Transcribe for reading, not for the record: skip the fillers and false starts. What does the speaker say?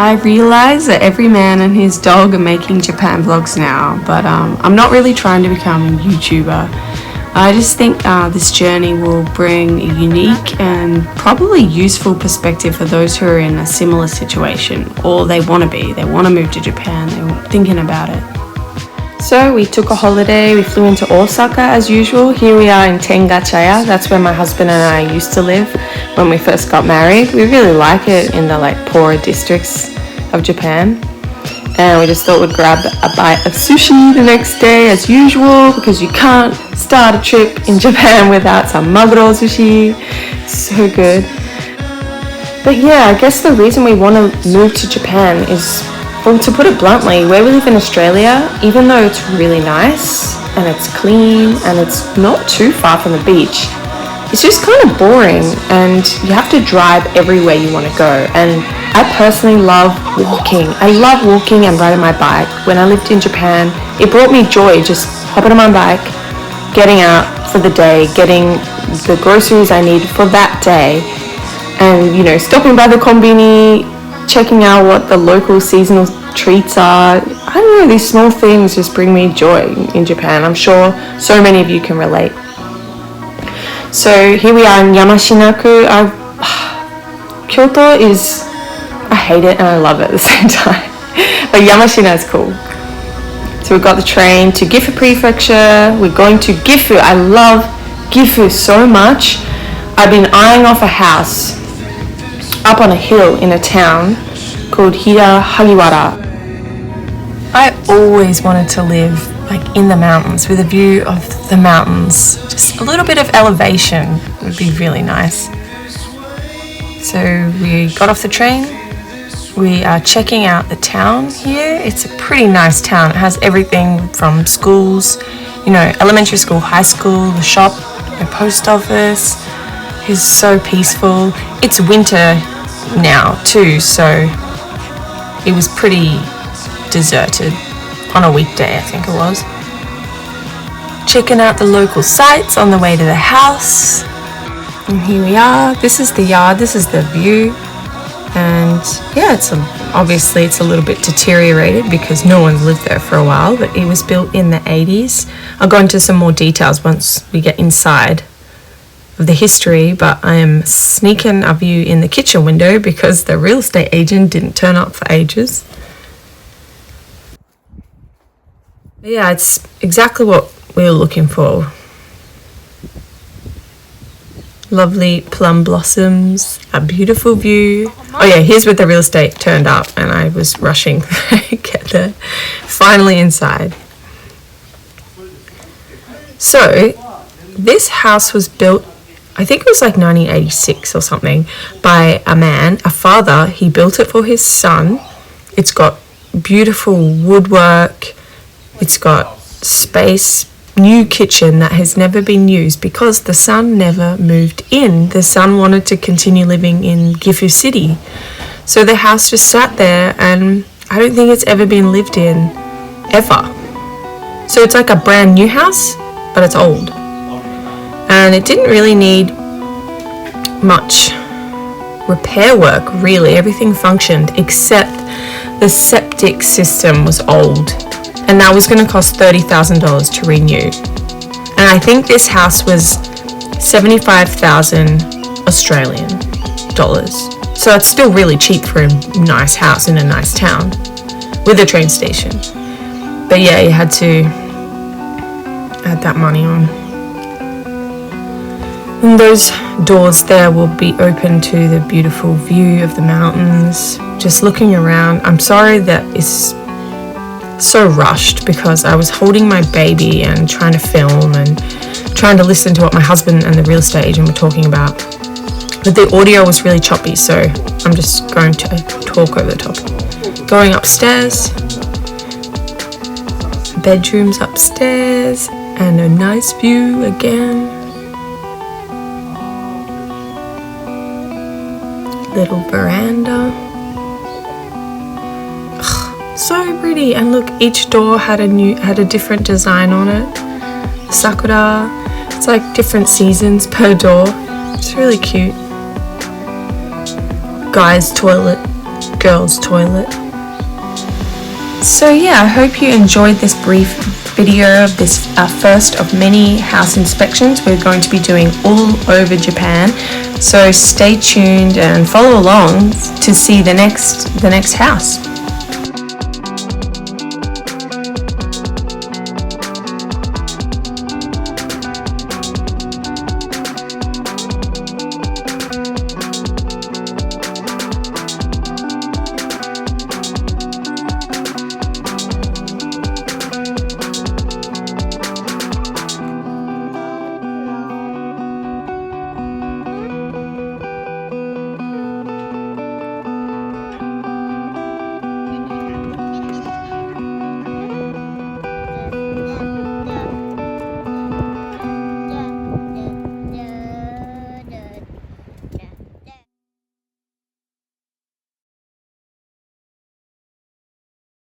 I realise that every man and his dog are making Japan vlogs now, but I'm not really trying to become a YouTuber. I just think this journey will bring a unique and probably useful perspective for those who are in a similar situation, or they want to be. They want to move to Japan, they're thinking about it. So we took a holiday, we flew into Osaka as usual. Here we are in Tengachaya, that's where my husband and I used to live when we first got married. We really like it in the poorer districts of Japan. And we just thought we'd grab a bite of sushi the next day as usual, because you can't start a trip in Japan without some maguro sushi. So good. But yeah, I guess the reason we want to move to Japan is, well, to put it bluntly, where we live in Australia, even though it's really nice and it's clean and it's not too far from the beach, it's just kind of boring and you have to drive everywhere you want to go. And I personally love walking. I love walking and riding my bike. When I lived in Japan, it brought me joy just hopping on my bike, getting out for the day, getting the groceries I need for that day, and, you know, stopping by the konbini, checking out what the local seasonal treats are. I don't know, these small things just bring me joy in Japan. I'm sure so many of you can relate. So here we are in Yamashinaku. Kyoto is, I hate it and I love it at the same time. But Yamashina is cool. So we got the train to Gifu Prefecture. We're going to Gifu. I love Gifu so much. I've been eyeing off a house up on a hill in a town called Hagiwara. I always wanted to live in the mountains with a view of the mountains. Just a little bit of elevation would be really nice. So we got off the train. We are checking out the town here. It's a pretty nice town. It has everything from schools, you know, elementary school, high school, the shop, the post office. It's so peaceful. It's winter now too, so it was pretty deserted on a weekday, I think it was. Checking out the local sites on the way to the house. And here we are. This is the yard, this is the view. And yeah, obviously it's a little bit deteriorated because no one's lived there for a while, but it was built in the 80s. I'll go into some more details once we get inside of the history, but I am sneaking a view in the kitchen window because the real estate agent didn't turn up for ages. But yeah, it's exactly what we were looking for. Lovely plum blossoms, a beautiful view. Oh yeah, here's where the real estate turned up and I was rushing to get there. Finally inside. So this house was built, I think it was 1986 or something, by a father. He built it for his son. It's got beautiful woodwork. It's got space, new kitchen that has never been used because the son never moved in. The son wanted to continue living in Gifu City. So the house just sat there and I don't think it's ever been lived in, ever. So it's like a brand new house, but it's old. And it didn't really need much repair work, really. Everything functioned except the septic system was old. And that was going to cost $30,000 to renew. And I think this house was 75,000 Australian dollars. So it's still really cheap for a nice house in a nice town with a train station. But yeah, you had to add that money on. And those doors there will be open to the beautiful view of the mountains. Just looking around. I'm sorry that it's so rushed because I was holding my baby and trying to film and trying to listen to what my husband and the real estate agent were talking about. But the audio was really choppy, so I'm just going to talk over the top. Going upstairs, bedrooms upstairs, and a nice view again. Little veranda. So pretty, and look, each door had a different design on it. Sakura, it's like different seasons per door. It's really cute. Guy's toilet girls' toilet. So yeah, I hope you enjoyed this brief video of this first of many house inspections we're going to be doing all over Japan. So stay tuned and follow along to see the next house.